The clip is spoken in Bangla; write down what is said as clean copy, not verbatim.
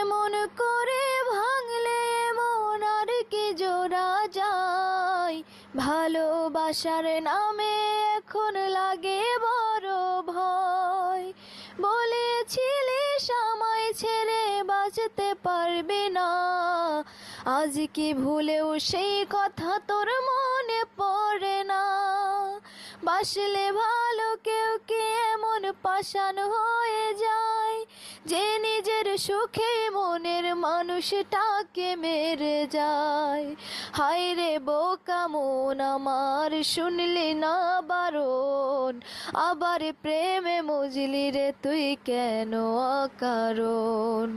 এমন করে ভাঙলে মন আর কি জোড়া যায়। ভালোবাসার নামে এখন লাগে বড় ভয়। বলেছিলি সময় ছেড়ে বাঁচতে পারবে না, আজ কি ভুলেও সেই কথা তোর মনে পড়ে না। বাসলে ভালো কেউ কি এমন পাষাণ হয়ে যায়, যে নিজের সুখে মনের মানুষটাকে মেরে যায়। হায় রে বোকা মন আমার, শুনলি না বারণ, আবার প্রেমে মজলি রে তুই কেন অকারণ।